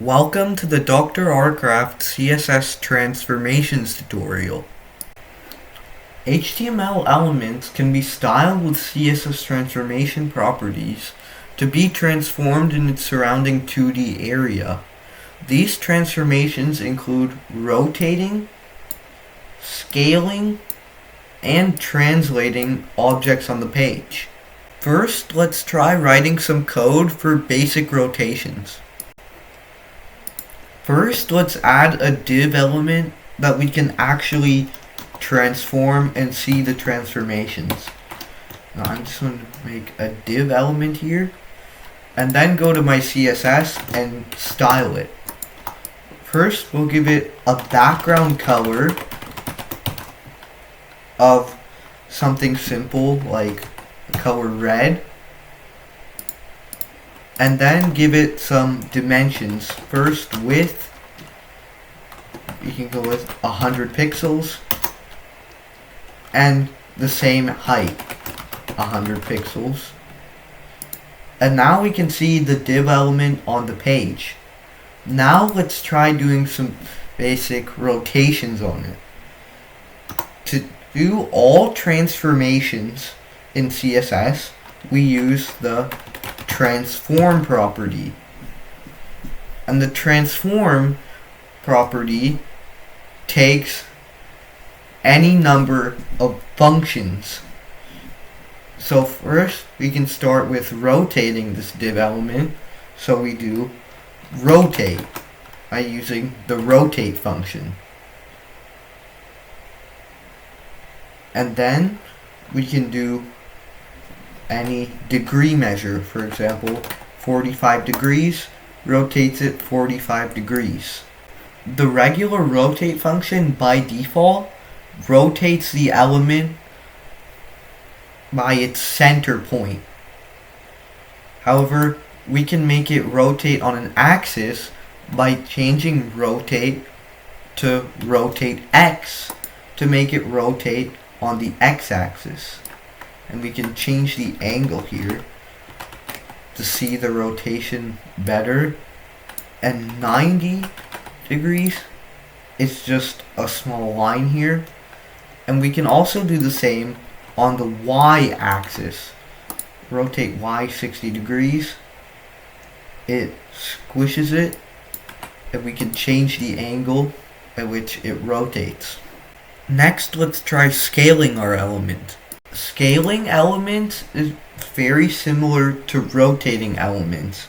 Welcome to the DrRcraft CSS transformations tutorial. HTML elements can be styled with CSS transformation properties to be transformed in its surrounding 2D area. These transformations include rotating, scaling, and translating objects on the page. First, let's try writing some code for basic rotations. First, let's add a div element that we can actually transform and see the transformations. Now, I'm just going to make a div element here and then go to my CSS and style it. First, we'll give it a background color of something simple like the color red, and then give it some dimensions. First, width, you can go with 100 pixels, and the same height, 100 pixels. And now we can see the div element on the page. Now let's try doing some basic rotations on it. To do all transformations in CSS, we use the transform property. And the transform property takes any number of functions. So first we can start with rotating this div element. So we do rotate by using the rotate function. And then we can do any degree measure. For example, 45 degrees rotates it 45 degrees. The regular rotate function by default rotates the element by its center point. However, we can make it rotate on an axis by changing rotate to rotate X to make it rotate on the x-axis. And we can change the angle here to see the rotation better. And 90 degrees is just a small line here. And we can also do the same on the y-axis. Rotate y 60 degrees. It squishes it, and we can change the angle at which it rotates. Next, let's try scaling our element. Scaling elements is very similar to rotating elements,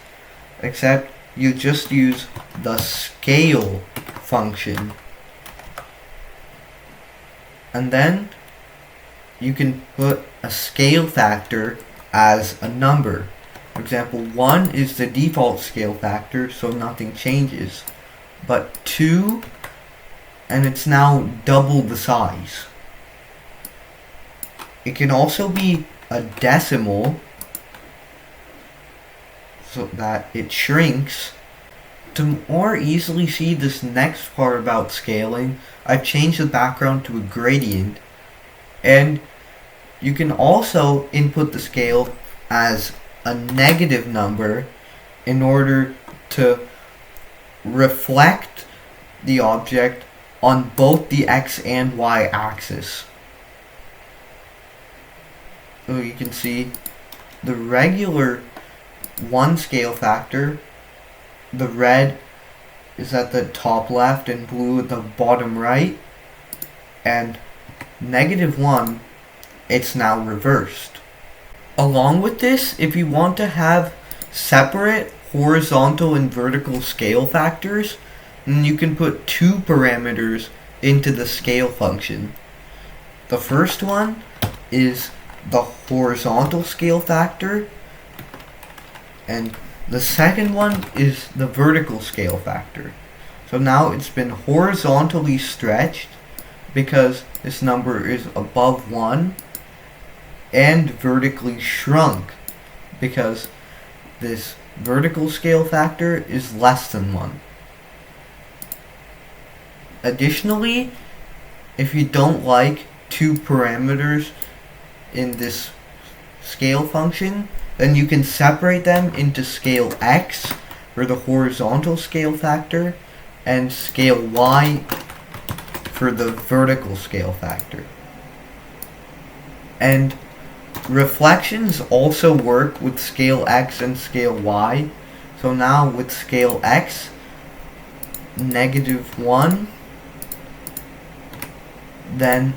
except you just use the scale function. And then you can put a scale factor as a number. For example, 1 is the default scale factor, so nothing changes. But 2, and it's now double the size. It can also be a decimal, so that it shrinks. To more easily see this next part about scaling, I've changed the background to a gradient, and you can also input the scale as a negative number in order to reflect the object on both the x and y axis. So you can see the regular 1 scale factor, the red is at the top left and blue at the bottom right, and -1, it's now reversed. Along with this, if you want to have separate horizontal and vertical scale factors, then you can put 2 parameters into the scale function. The first one is the horizontal scale factor, and the second one is the vertical scale factor. So now it's been horizontally stretched because this number is above 1, and vertically shrunk because this vertical scale factor is less than 1. Additionally, if you don't like 2 parameters in this scale function, then you can separate them into scale x for the horizontal scale factor and scale Y for the vertical scale factor. And reflections also work with scale X and scale Y. So now with scale X, -1, then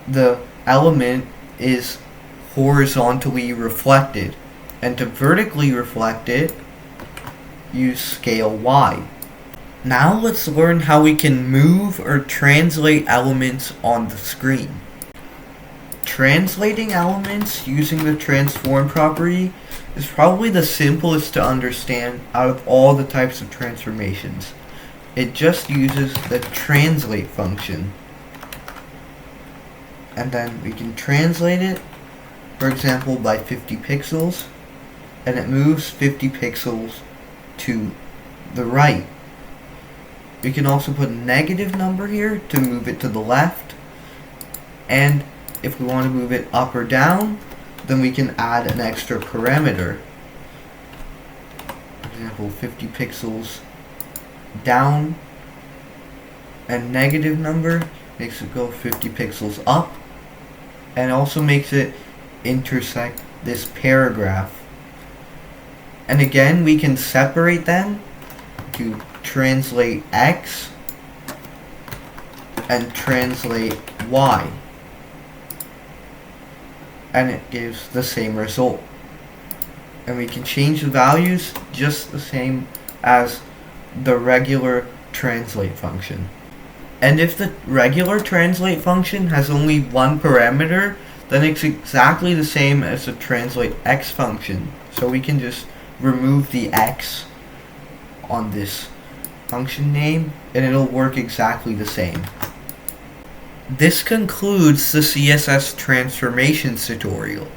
the element is horizontally reflected, and to vertically reflect it, use scale Y. Now let's learn how we can move or translate elements on the screen. Translating elements using the transform property is probably the simplest to understand out of all the types of transformations. It just uses the translate function. And then we can translate it, for example, by 50 pixels, and it moves 50 pixels to the right. We can also put a negative number here to move it to the left, and if we want to move it up or down, then we can add an extra parameter. For example, 50 pixels down, and negative number makes it go 50 pixels up, and also makes it intersect this paragraph. And again, we can separate them to translate X and translate Y, and it gives the same result. And we can change the values just the same as the regular translate function. And if the regular translate function has only one parameter, then it's exactly the same as the translate X function. So we can just remove the X on this function name, and it'll work exactly the same. This concludes the CSS transformations tutorial.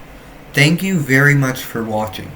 Thank you very much for watching.